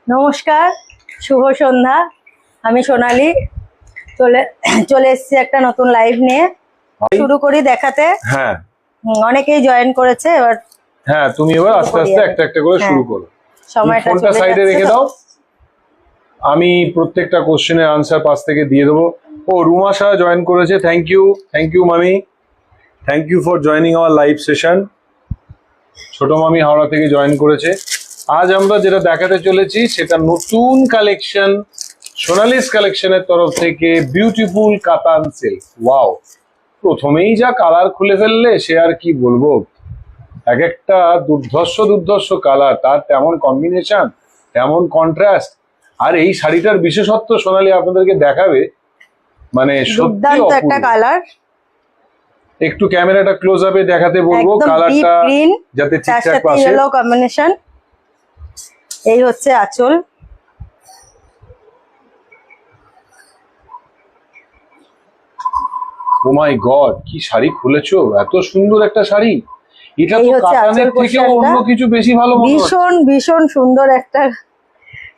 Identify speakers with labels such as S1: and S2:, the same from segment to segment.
S1: নমস্কার, শুভ সন্ধ্যা। আমি সোনালী চলে এসেছি একটা নতুন লাইভ নিয়ে। শুরু করি দেখাতে।
S2: হ্যাঁ,
S1: অনেকেই জয়েন করেছে এবার।
S2: হ্যাঁ, তুমি এবার আস্তে আস্তে একটা একটা করে শুরু করো।
S1: সময়টা
S2: ফোনটা সাইডে রেখে দাও, আমি প্রত্যেকটা কোশ্চেনের আনসার পাশ থেকে দিয়ে দেবো। ও রুমা শাহ জয়েন করেছে, থ্যাংক ইউ মামি, thank you for joining our live session. ছোট মামি হাওড়া থেকে জয়েন করেছে। আজ আমরা যেটা দেখাতে চলেছি সেটা নতুন কালেকশন, সোনালিস কালেকশনের তরফ থেকে বিউটিফুল কাতান সিল্ক। ওয়াও, প্রথমেই যা কালার খুলে ফেললে সে আর কি বলবো। এক একটা দুর্ধর্ষ কালার, তার তেমন কম্বিনেশন, তেমন কন্ট্রাস্ট। আর এই শাড়িটার বিশেষত্ব সোনালী আপনাদেরকে দেখাবে, মানে সত্যি
S1: একটা কালার।
S2: একটু ক্যামেরাটা ক্লোজ আপে দেখাতে বলবো কালারটা, যাতে ঠিকঠাক আসে।
S1: Yellow combination. এই হচ্ছে আঁচল।
S2: ও মাই গড, কি শাড়ি খুলেছো, এত সুন্দর একটা শাড়ি। এটা তো কাতানের থেকে অন্য কিছু বেশি ভালো মনে হচ্ছে।
S1: ভীষণ সুন্দর একটা,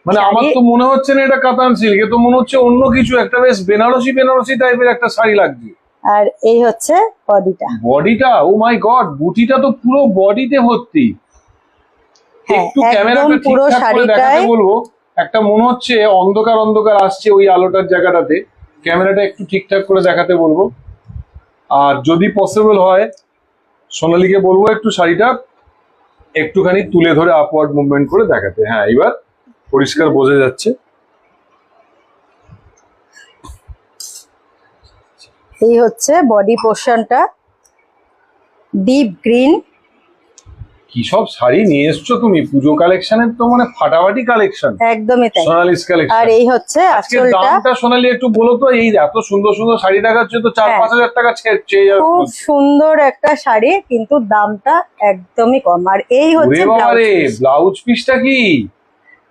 S2: মানে আমার তো মনে হচ্ছে না এটা কাতান সিল্ক, তো মনে হচ্ছে অন্য কিছু একটা, বেশ বেনারসি টাইপের একটা শাড়ি লাগছে।
S1: আর এই হচ্ছে বডিটা।
S2: ও মাই গড, বুটিটা তো পুরো বডিতে ভর্তি। একটু ক্যামেরাটা ঠিকঠাক করে দেখাতে বলবো। একটা মনে হচ্ছে অন্ধকার আসছে ওই আলোটার জায়গাটাতে, ক্যামেরাটা একটু ঠিকঠাক করে দেখাতে বলবো। আর যদি পসিবল হয় সোনালীকে বলবো একটু শাড়িটা একটুখানি তুলে ধরে আপওয়ার্ড মুভমেন্ট করে দেখাতে। হ্যাঁ, এবার পরিষ্কার বোঝা যাচ্ছে।
S1: এই হচ্ছে বডি পোর্শনটা, ডিপ গ্রিন।
S2: কি সব শাড়ি নিয়ে এসছো তুমি, পুজো কালেকশনের তো মানে ফাটাফাটি কালেকশন।
S1: একদমই তাই,
S2: সোনালিস কালেকশন।
S1: আর এই হচ্ছে আঁচলটা।
S2: দামটা সোনালী একটু বলো তো, এই এত সুন্দর শাড়ি দেখাচ্ছে তো 4-5 হাজার টাকা চেয়ে যাবে।
S1: খুব সুন্দর একটা শাড়ি, কিন্তু দামটা একদমই কম। আর এই হচ্ছে
S2: ব্লাউজ পিসটা, কি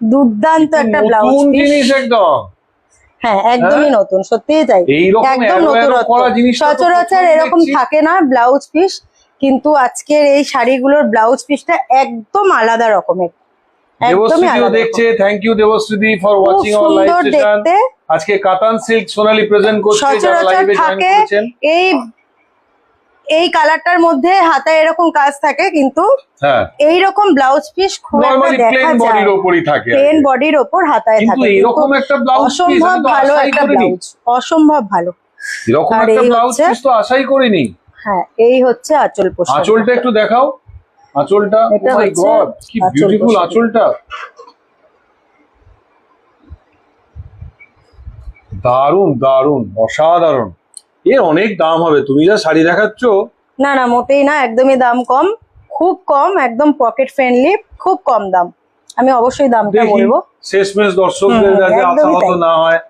S1: দুর্দান্ত একটা ব্লাউজ পিস
S2: একদম।
S1: হ্যাঁ, একদমই নতুন, সত্যিই তাই, একদম নতুন। সচরাচর এরকম থাকে না ব্লাউজ পিস, কিন্তু আজকের এই শাড়িগুলোর ব্লাউজ পিসটা একদম আলাদা রকমের।
S2: দেবশ্রীও দেখছে, thank you Debashree for watching our live session. আজকে কাতান সিল্ক সোনালী প্রেজেন্ট করছে, যারা লাইভে জয়েন করেছেন।
S1: এই কালারটার মধ্যে হাতায় এরকম কাজ থাকে, কিন্তু এইরকম ব্লাউজ পিস খুব একটা দেখা যায়
S2: বডির উপরই থাকে,
S1: প্লেন বডির উপর হাতায় থাকে।
S2: কিন্তু এরকম একটা ব্লাউজ
S1: অসম্ভব ভালো একটা ব্লাউজ, অসম্ভব ভালো।
S2: এরকম একটা ব্লাউজ পিস তো আশাই করিনি।
S1: হ্যাঁ, এই হচ্ছে আঁচল পোশাক।
S2: আঁচলটা একটু দেখাও, আঁচলটা। ও মাই গড, কি বিউটিফুল আঁচলটা। দারুণ অসাধারণ। এর অনেক দাম হবে, তুমি যা শাড়ি দেখাচ্ছ।
S1: না, মোটেই না, একদমই দাম কম, খুব কম, একদম পকেট ফ্রেন্ডলি, খুব কম দাম। আমি অবশ্যই দামটা বলবো,
S2: শেষমেশ দর্শকদের যাতে আশাহত না হয়,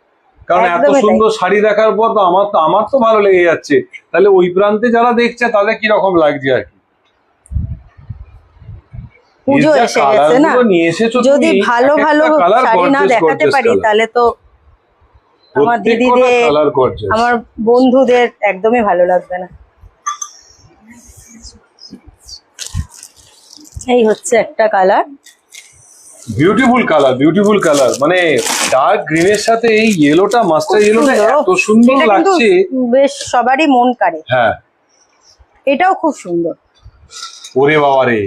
S2: কারণ এত সুন্দর শাড়ি দেখার পর তো আমার তো ভালো লেগে যাচ্ছে। তাহলে ওই প্রান্তে যারা দেখছে তাদের কি রকম লাগছে আর কি।
S1: পুজো এসে গেছে না, যদি ভালো শাড়ি না দেখাতে পারি তাহলে তো আমার দিদিদের, আমার বন্ধুদের একদমই ভালো লাগবে না। এই হচ্ছে একটা কালার,
S2: বিউটিফুল কালার, মানে ডার্ক গ্রিনের সাথে এই ইয়েলোটা, মাস্টার ইয়েলোটা এত সুন্দর লাগছে,
S1: বেশ সবারই মন কাড়ে।
S2: হ্যাঁ,
S1: এটাও খুব সুন্দর।
S2: ওরে বাবা রে,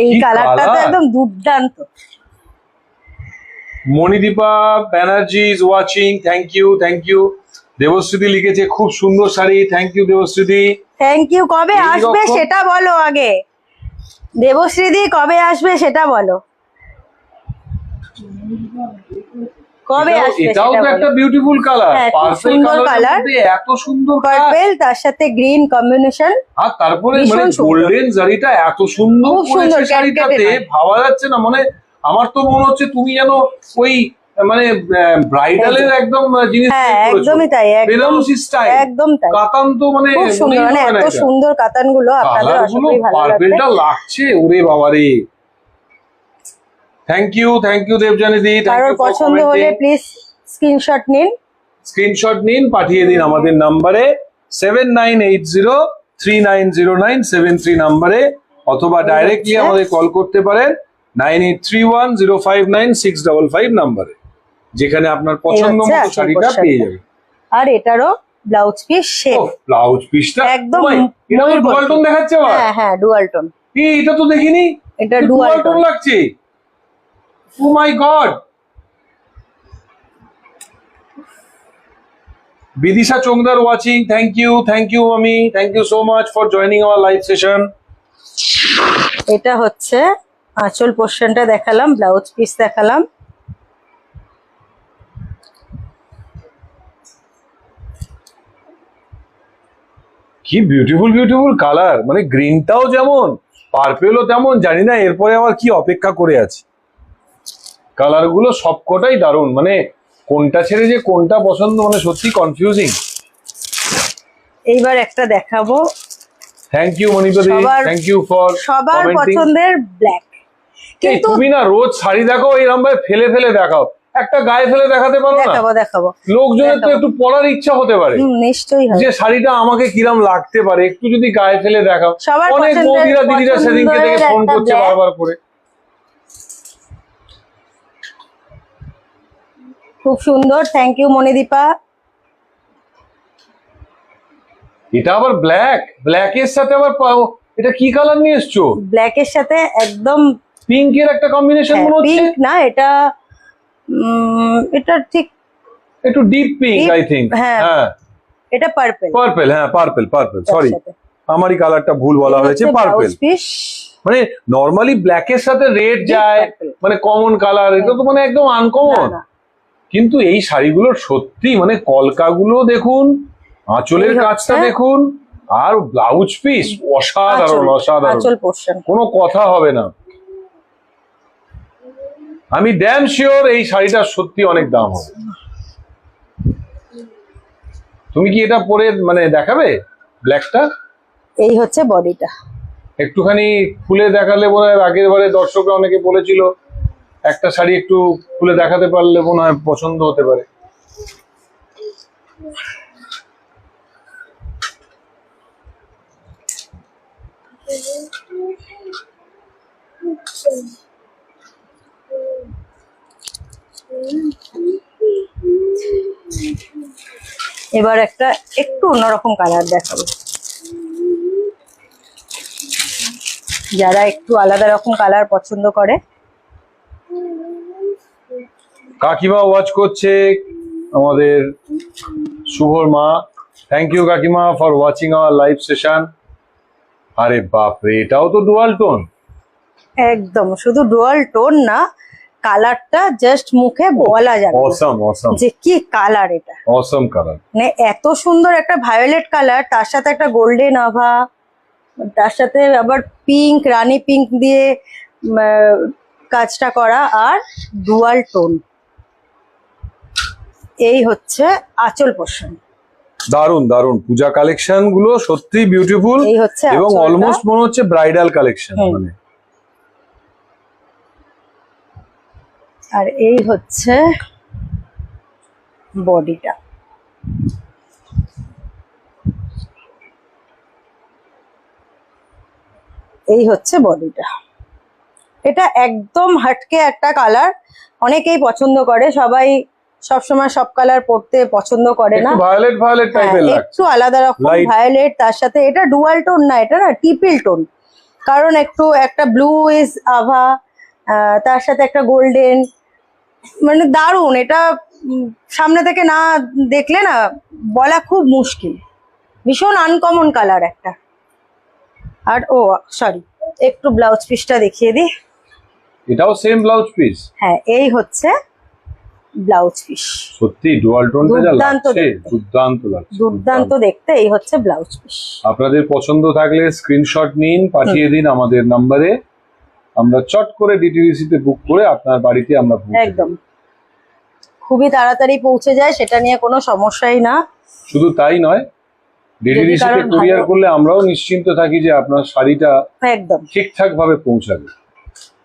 S1: এই কালারটা তো একদম দুর্দান্ত।
S2: Manidipa Banerjee is watching, thank you. Debashree লিখেছে খুব সুন্দর শাড়ি, thank you Debashree.
S1: Thank you. কবে আসবে সেটা বলো আগে, দেবশ্রী কবে আসবে সেটা বলো, কবে আসবে?
S2: এটাও তো একটা বিউটিফুল কালার,
S1: সুন্দর কালার,
S2: এত সুন্দর
S1: পার্পল, তার সাথে গ্রিন কম্বিনেশন।
S2: আর তারপরে মানে গোল্ডেন জারিটা এত সুন্দর করেছে শাড়িটাতে, ভাবা যাচ্ছে না। মানে আমার তো মনে হচ্ছে তুমি যেন ওই মানে ব্রাইডালের একদম জিনিস।
S1: একদমই তাই, একদম তাই।
S2: কাতান তো মানে
S1: খুব সুন্দর, মানে এত সুন্দর কাতানগুলো আপনাদের আসলেই ভালো লাগবে।
S2: পার্পলটা লাগছে, ওরে বাবা রে। থ্যাংক ইউ দেবজানিদি।
S1: কারোর পছন্দ হলে প্লিজ
S2: স্ক্রিনশট নিন, পাঠিয়ে দিন আমাদের নাম্বারে 7980390973 নাম্বারে, অথবা ডাইরেক্টলি আমাদের কল করতে পারেন 9831059655 নাম্বারে, যেখানে আপনার পছন্দ
S1: হচ্ছে
S2: মতো
S1: আঁচল
S2: শাড়িটা
S1: পোশাকটা।
S2: পেয়ে যাবেন।
S1: আর এটারও ব্লাউজ পিস সেম,
S2: ব্লাউজ পিসটা
S1: একদম
S2: এটা তো
S1: ময়ূর
S2: ডুয়াল টোন দেখাচ্ছে আবার।
S1: হ্যাঁ হ্যাঁ ডুয়াল টোন,
S2: এটা তো দেখিনি,
S1: এটা
S2: ডুয়াল
S1: ডুয়াল
S2: টোন
S1: টোন।
S2: লাগছে। ও মাই god. Vidisha Chongdar watching. Thank you, Mami. Thank you so much for joining our live session.
S1: এটা হচ্ছে আঁচল পোর্শনটা দেখালাম, ব্লাউজ পিস দেখালাম।
S2: কি বিউটিফুল বিউটিফুল কালার, মানে গ্রিনটাও যেমন পার্পেলও তেমন, জানি না এরপরে আবার কি অপেক্ষা করে আছে। কালার গুলো সবকটাই দারুণ, মানে কোনটা ছেড়ে যে কোনটা পছন্দ, মানে সত্যি কনফিউজিং।
S1: এইবার একটা দেখাবো,
S2: thank you Manipati, thank you for
S1: সবার পছন্দের ব্ল্যাক। কিন্তু
S2: তুমি না রোজ শাড়ি দেখো এরকম ভাবে ফেলে ফেলে দেখাও, একটা গায়ে ফেলে দেখাতে পারো না?
S1: দেখাবো
S2: লোকজনের তো একটু পরার ইচ্ছা হতে পারে,
S1: নিশ্চয়ই হবে।
S2: যে শাড়িটা আমাকে কিরম লাগতে পারে, একটু যদি গায়ে ফেলে দেখাও।
S1: সবার
S2: অনেক বৌদিরা দিদিরা সেদিনকে থেকে ফোন
S1: একটা
S2: করছে
S1: black।
S2: বারবার করে।
S1: খুব সুন্দর, থ্যাংক ইউ মণিদীপা।
S2: এটা আবার ব্ল্যাক এর সাথে আবার এটা কি কালার নিয়ে এসছো?
S1: ব্ল্যাক এর সাথে একদম
S2: পিঙ্কের একটা কম্বিনেশন মনে হচ্ছে।
S1: পিঙ্ক না, এটা এটা ঠিক
S2: একটু ডিপ পিঙ্ক আই থিংক।
S1: হ্যাঁ এটা পার্পল।
S2: হ্যাঁ পার্পল সরি, আমারই কালারটা ভুল বলা হয়েছে। পার্পল মানে নরমালি ব্ল্যাক এর সাথে রেড যায়, মানে কমন কালার, এটা তো মানে একদম আনকমন। কিন্তু এই শাড়িগুলোর সত্যি মানে কলকাগুলো দেখুন, আঁচলের কাজটা দেখুন, আর ব্লাউজ পিস অসাধারণ অসাধারণ, কোনো কথা হবে না। আমি ড্যাম শিওর এই শাড়িটার সত্যি অনেক দাম হবে। তুমি কি এটা পরে মানে দেখাবে ব্ল্যাকটা?
S1: এই হচ্ছে বডিটা,
S2: একটুখানি খুলে দেখালে মনে হয়, আগের বারে দর্শকরা অনেকে বলেছিল একটা শাড়ি একটু খুলে দেখাতে পারলে মনে হয় পছন্দ হতে পারে।
S1: এবার একটা একটু অন্যরকম কালার দেখাবো, যারা একটু আলাদা রকম কালার পছন্দ করে।
S2: কাকিমা ওয়াচ করছে, আমাদের শুভর মা। থ্যাংক ইউ কাকিমা for watching our live session. আরে বাপরে, এটাও তো ডুয়াল টোন।
S1: একদম, শুধু ডুয়াল টোন না, কালারটা জাস্ট মুখে বলা যাবে যে কি কালার এটা।
S2: অসম কালার,
S1: মানে এত সুন্দর একটা ভায়োলেট কালার, তার সাথে একটা গোল্ডেন আভা, তার সাথে আবার পিঙ্ক, রানী পিঙ্ক দিয়ে কাজটা করা, আর ডুয়াল টোন। এই হচ্ছে আঁচল পোর্শন।
S2: দারুন দারুন পূজা কালেকশন গুলো সত্যি বিউটিফুল,
S1: এই হচ্ছে
S2: এবং অলমোস্ট মনে হচ্ছে ব্রাইডাল কালেকশন। মানে
S1: আর এই হচ্ছে বডিটা। এই হচ্ছে বডিটা, এটা একদম হাটকে একটা কালার, অনেকেই পছন্দ করে, সবাই সবসময় সব কালার পরতে পছন্দ করে না।
S2: ভায়োলেট ভায়োলেট টাইপের লাগছে,
S1: একটু আলাদা রকম ভায়োলেট, তার সাথে এটা ডুয়াল টোন না, এটা না টিপিল টোন, কারণ একটু একটা ব্লু ইজ আভা, তার সাথে একটা গোল্ডেন, মানে দারুণ। এটা সামনে থেকে না দেখলে না বলা খুব মুশকিল, ভীষণ আনকমন কালার একটা। আর ও সরি, একটু ব্লাউজ পিসটা দেখিয়ে দিই।
S2: এটাও সেম ব্লাউজ পিস?
S1: হ্যাঁ, এই হচ্ছে ব্লাউজ পিস।
S2: সত্যি ডুয়াল টোনটা যা লাগছে, দুর্দান্ত লাগছে,
S1: দুর্দান্ত দেখতে। এই হচ্ছে ব্লাউজ পিস।
S2: আপনাদের পছন্দ থাকলে স্ক্রিনশট নিন, পাঠিয়ে দিন আমাদের নম্বরে, আমরা চট করে ডিটিডিসি তে বুক করে আপনার বাড়িতে আমরা
S1: একদম খুবই তাড়াতাড়ি পৌঁছে যায়, সেটা নিয়ে কোনো সমস্যাই না।
S2: শুধু তাই নয়, ডিটিডিসি তে কুরিয়ার করলে আমরাও নিশ্চিন্ত থাকি যে আপনার শাড়িটা
S1: একদম
S2: ঠিকঠাক ভাবে পৌঁছাবে।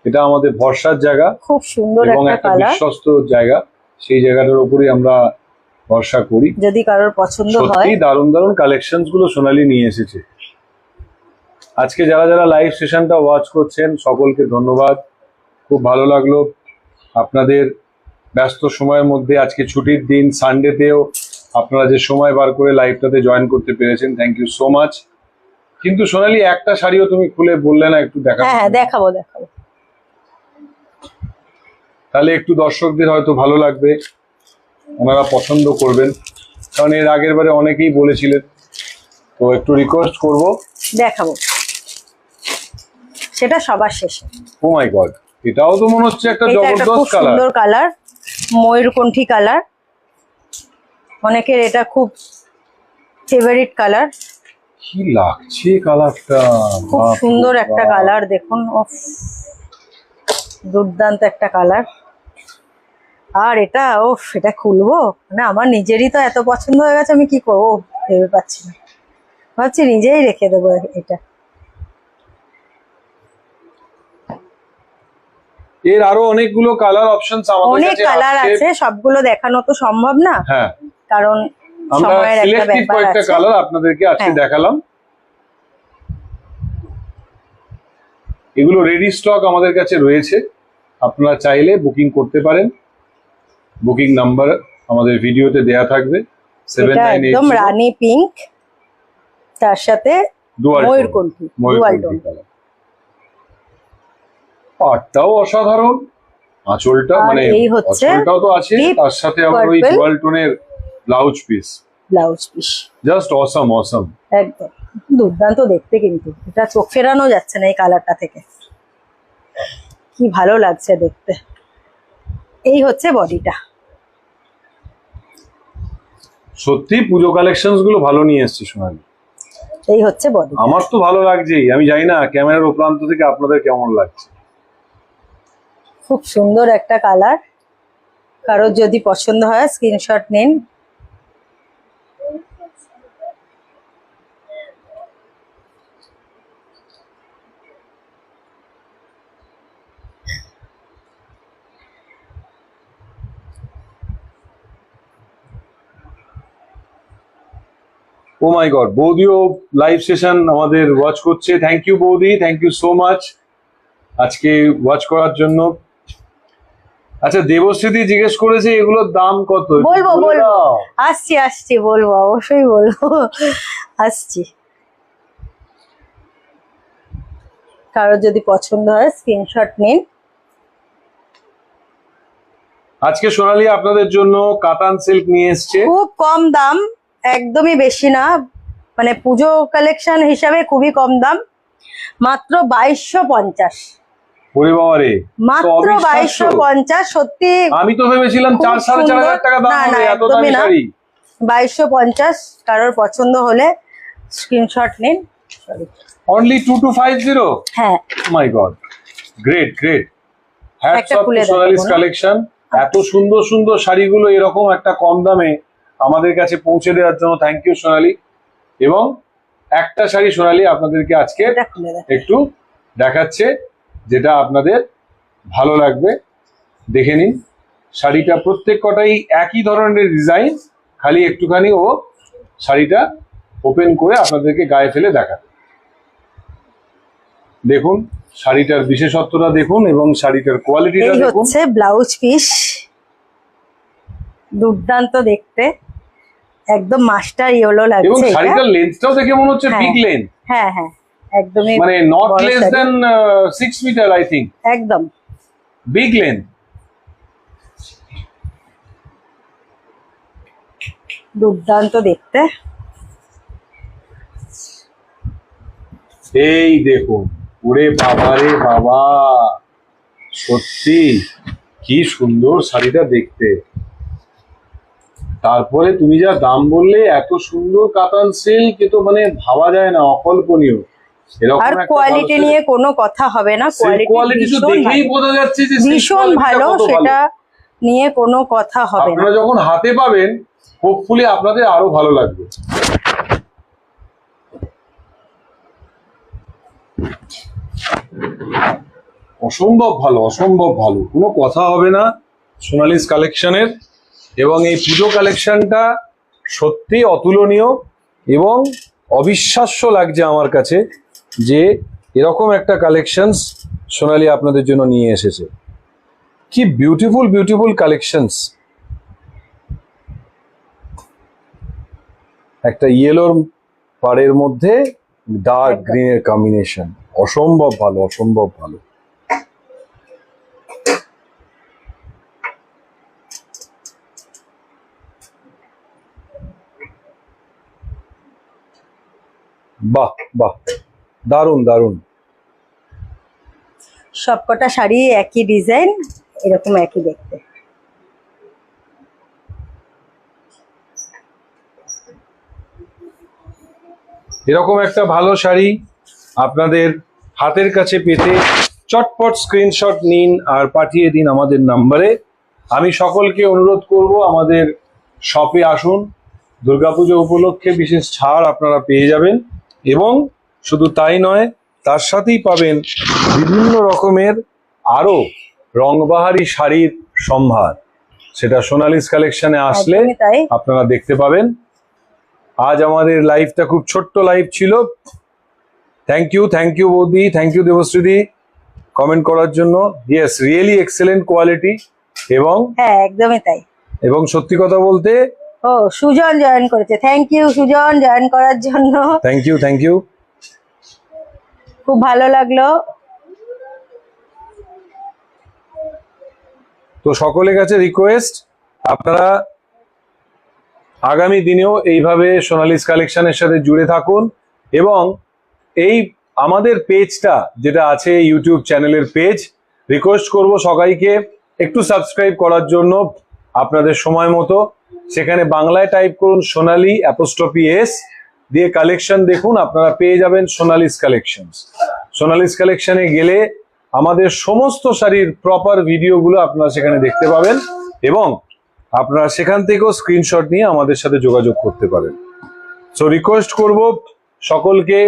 S2: এটা আমাদের ভরসার জায়গা,
S1: খুব সুন্দর
S2: এবং একটা বিশ্বস্ত জায়গা, সেই জায়গাটার উপরই আমরা ভরসা করি।
S1: যদি কারোর পছন্দ হয়।
S2: সত্যি দারুণ দারুণ কালেকশনস গুলো সোনালী নিয়ে এসেছে। আজকে যারা যারা লাইভ সেশনটা ওয়াচ করছেন সকলকে ধন্যবাদ। খুব ভালো লাগলো আপনাদের ব্যস্ত সময়ের মধ্যে, আজকে ছুটির দিন, সানডেতেও আপনারা যে সময় বার করে লাইভটাতে জয়েন করতে পেরেছেন, থ্যাংক ইউ সো মাচ। কিন্তু সোনালি, একটা শাড়িও তুমি খুলে বললে না একটু দেখাবো?
S1: হ্যাঁ দেখাবো।
S2: তাহলে একটু দর্শকদের হয়তো ভালো লাগবে, ওনারা পছন্দ করবেন, কারণ এর আগের বারে অনেকেই বলেছিলেন, তো একটু রিকোয়েস্ট করব।
S1: দেখাবো সেটা সবার শেষে।
S2: ও মাই গড, এটাও তো মনে হচ্ছে একটা
S1: এটা একটা খুব
S2: জবরদস্ত কালার।
S1: সুন্দর কালার, ময়ূরকণ্ঠী কালার, অনেকের এটা খুব ফেভারিট কালার।
S2: কি লাগছে কালারটা,
S1: খুব সুন্দর একটা কালার, দেখুন দুর্দান্ত একটা কালার। আর এটা এটা খুলবো মানে আমার নিজেরই তো এত পছন্দ হয়ে গেছে, আমি কি করবো ভেবে পাচ্ছি না, ভাবছি নিজেই রেখে দেবো এটা।
S2: এর আরো অনেকগুলো কালার অপশনস আমাদের
S1: অনেক
S2: কাছে
S1: কালার আছে, সবগুলো দেখানো তো সম্ভব না,
S2: হ্যাঁ,
S1: কারণ
S2: আমরা
S1: সময়ের একটা
S2: সিলেক্টিভ
S1: ব্যাপার
S2: কয়েকটা
S1: আছে।
S2: কালার আপনাদেরকে আজকে
S1: হ্যাঁ।
S2: দেখালাম। এগুলো রেডি স্টক আমাদের কাছে রয়েছে, আপনারা চাইলে বুকিং করতে পারেন। বুকিং নাম্বার আমাদের ভিডিওতে দেয়া থাকবে,
S1: এটা একদম
S2: 7980
S1: রানী পিঙ্ক, তার সাথে ময়ূরকণ্ঠী ডুয়াল টোন।
S2: কালার। পাটটাও অসাধারণ, আঁচলটা
S1: আর
S2: মানে
S1: এই হচ্ছে
S2: আঁচলটাও তো আছে,
S1: deep
S2: তার সাথে আবার ওই
S1: purple
S2: ডুয়াল টোনের blouse piece,
S1: blouse piece.
S2: Just awesome awesome.
S1: একদম দুর্দান্ত দেখতে, কিন্তু এটা চোখ ফেরানো যাচ্ছে না এই কালারটা থেকে, কি ভালো লাগছে দেখতে। এই হচ্ছে বডিটা।
S2: সত্যি পুজো কালেকশনস গুলো ভালো নিয়ে এসেছে সোনালি,
S1: এই হচ্ছে বডি।
S2: আমার তো ভালো লাগছেই, আমি জানি না ক্যামেরার ও প্রান্ত থেকে আপনাদের কেমন লাগছে।
S1: খুব সুন্দর একটা কালার, কারোর যদি পছন্দ হয় স্ক্রিনশট নিন।
S2: ও মাই গড, বৌদিও লাইভ সেশন আমাদের ওয়াচ করছে, থ্যাংক ইউ বৌদি, থ্যাংক ইউ সো মাচ আজকে ওয়াচ করার জন্য। আচ্ছা, দেবশ্রীদি জিজ্ঞেস করেছে এগুলোর দাম কত? একটু
S1: বলবো
S2: বলে
S1: বলবো
S2: দাও।
S1: আসছি বলবো, অবশ্যই বলবো, আসছি। কারোর যদি পছন্দ হয় স্ক্রিনশট নিন।
S2: আজকে সোনালী আপনাদের জন্য কাতান সিল্ক নিয়ে এসছে,
S1: খুব কম দাম, একদমই বেশি না, মানে পুজো কালেকশন হিসাবে খুবই কম দাম, মাত্র 2250।
S2: ওরে বাবা রে,
S1: মাত্র 2250। সত্যি
S2: আমি তো ভেবেছিলাম
S1: খুব
S2: 4-4.5 টাকা দাম
S1: না,
S2: হবে, এত
S1: একদমই
S2: দামি
S1: না।
S2: শাড়ি।
S1: 2250, কারোর পছন্দ হলে স্ক্রিনশট নিন।
S2: অনলি 2250।
S1: হ্যাঁ,
S2: মাই গড, গ্রেট গ্রেট, হ্যাটস
S1: একটা
S2: অফ
S1: খুলে
S2: টু সোনালিস
S1: দেখাবো না?
S2: কালেকশন। এত সুন্দর সুন্দর শাড়িগুলো এরকম একটা কম দামে আমাদের কাছে পৌঁছে দেওয়ার জন্য থ্যাংক ইউ সোনালি। এবং একটা শাড়ি সোনালি আপনাদেরকে আজকে
S1: এটা খুলে দেখ।
S2: একটু দেখাচ্ছে, যেটা আপনাদের ভালো লাগবে, দেখে নিন। শাড়িটা প্রত্যেক কটাই একই ধরনের ডিজাইন, খালি একটুখানি ও শাড়িটা ওপেন করে আপনাদেরকে গায়ে ফেলে দেখাবে। দেখুন শাড়িটার বিশেষত্বটা দেখুন এবং শাড়িটার কোয়ালিটিটা
S1: এই
S2: দেখুন।
S1: হচ্ছে ব্লাউজ পিস, দুর্দান্ত দেখতে, একদম মাস্টার ইয়েলো
S2: এবং
S1: লাগছে এটা।
S2: শাড়িটার লেন্থটাও দেখে মনে হচ্ছে
S1: হ্যাঁ।
S2: বিগ লেন্থ,
S1: হ্যাঁ হ্যাঁ, একদমই
S2: মানে নট
S1: বড়
S2: লেস
S1: শাড়ি।
S2: দ্যান 6 মিটার, আই থিঙ্ক
S1: একদম
S2: বিগ লেন্থ।
S1: দুর্দান্ত দেখতে।
S2: এই দেখুন, ওরে বাবা রে বাবা, সত্যি কি সুন্দর শাড়িটা দেখতে। তারপরে তুমি যা দাম বললে, এত সুন্দর কাতান সিল্ক, এ তো মানে ভাবা যায় না, অকল্পনীয়। এরকম
S1: আর
S2: একটা
S1: কোয়ালিটি নিয়ে কোনো কথা হবে না,
S2: কোয়ালিটি তো দেখেই বোঝা যাচ্ছে যে
S1: ভীষণ ভালো, সেটা নিয়ে কোনো কথা হবে না।
S2: আপনারা যখন হাতে পাবেন, হোপফুলি আপনাদের আরো ভালো লাগবে। অসম্ভব ভালো, অসম্ভব ভালো, কোনো কথা হবে না সোনালিস কালেকশনের। এবং এই পুজো কালেকশনটা সত্যি অতুলনীয় এবং অবিশ্বাস্য লাগছে আমার কাছে যে এরকম একটা কালেকশনস সোনালি আপনাদের জন্য নিয়ে এসেছে। কি বিউটিফুল বিউটিফুল কালেকশনস। একটা ইয়েলোর পাড়ের মধ্যে ডার্ক গ্রিনের কম্বিনেশন, অসম্ভব ভালো, অসম্ভব ভালো। বাহ বাহ, দারুণ দারুণ।
S1: সবকটা শাড়ি একই ডিজাইন, এরকম একই দেখতে।
S2: এরকম একটা ভালো শাড়ি আপনাদের হাতের কাছে পেতে চটপট স্ক্রিনশট নিন আর পাঠিয়ে দিন আমাদের নাম্বারে। আমি সকলকে অনুরোধ করব আমাদের শপে আসুন, দুর্গাপুজো উপলক্ষে বিশেষ ছাড় আপনারা পেয়ে যাবেন। এবং শুধু তাই নয়, তার সাথেই পাবেন বিভিন্ন রকমের আরো রংবাহারি শাড়ির সম্ভার। সেটা সোনালিস কালেকশনে আসলে
S1: একদমই তাই।
S2: আপনারা দেখতে পাবেন। আজ আমাদের লাইভটা খুব ছোট্ট লাইভ ছিল। থ্যাংক ইউ বৌদি, থ্যাংক ইউ দেবশ্রীদি কমেন্ট করার জন্য। Yes, really excellent quality. এবং
S1: হ্যাঁ, একদমই তাই।
S2: এবং সত্যি কথা বলতে,
S1: ও সুজন জয়েন করেছে, থ্যাংক ইউ সুজন জয়েন করার জন্য।
S2: Thank you.
S1: খুব ভালো লাগলো।
S2: তো সকলের কাছে রিকোয়েস্ট, আপনারা আগামী দিনেও এইভাবে সোনালিস কালেকশনের সাথে জুড়ে থাকুন। এবং এই আমাদের পেজটা যেটা আছে ইউটিউব চ্যানেলের পেজ, রিকোয়েস্ট করব সবাইকে একটু সাবস্ক্রাইব করার জন্য আপনাদের সময় মতো। সেখানে বাংলায় টাইপ করুন সোনালি অ্যাপোস্ট্রফি এস দিয়ে কালেকশন দেখুন, আপনারা পেয়ে যাবেন সোনালিস কালেকশনস। সোনালিস কালেকশনে গেলে আমাদের সমস্ত শাড়ির প্রপার ভিডিওগুলো আপনারা সেখানে দেখতে পাবেন এবং আপনারা সেখান থেকেও স্ক্রিনশট নিয়ে আমাদের সাথে যোগাযোগ করতে পারেন। সো রিকোয়েস্ট করব সকলকে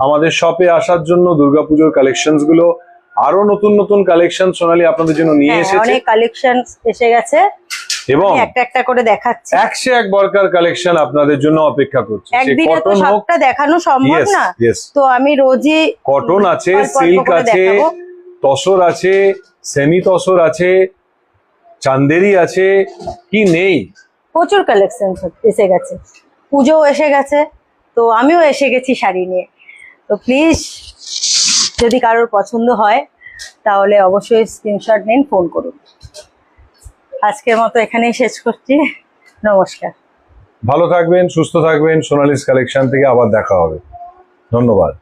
S2: আমাদের শপে আসার জন্য। দুর্গাপুজোর কালেকশনস গুলো আরো নতুন নতুন কালেকশন সোনালি আপনাদের জন্য নিয়ে
S1: হ্যাঁ,
S2: এসেছে
S1: অনেক কালেকশন এসে গেছে
S2: এবং
S1: আমি একটা একটা করে দেখাচ্ছি।
S2: 101 বরকার কালেকশন আপনাদের জন্য অপেক্ষা করছে। সে
S1: একদিনে তো
S2: কটন হোক,
S1: সবটা দেখানো সম্ভব
S2: Yes,
S1: না,
S2: yes.
S1: তো আমি রোজই
S2: কটন আছে,
S1: অল্প অল্প
S2: সিল্ক
S1: করে
S2: আছে,
S1: দেখাবো।
S2: তসর আছে, সেমি তসর আছে, চান্দেরি আছে, কি নেই।
S1: প্রচুর কালেকশন এসে গেছে, পুজো এসে গেছে, তো আমিও এসে গেছি শাড়ি নিয়ে। তো প্লিজ যদি কারোর পছন্দ হয় তাহলে অবশ্যই স্ক্রিনশট নিন, ফোন করুন। আজকের মতো এখানেই শেষ করছি, নমস্কার।
S2: ভালো থাকবেন, সুস্থ থাকবেন। সোনালিস কালেকশন থেকে আবার দেখা হবে। ধন্যবাদ।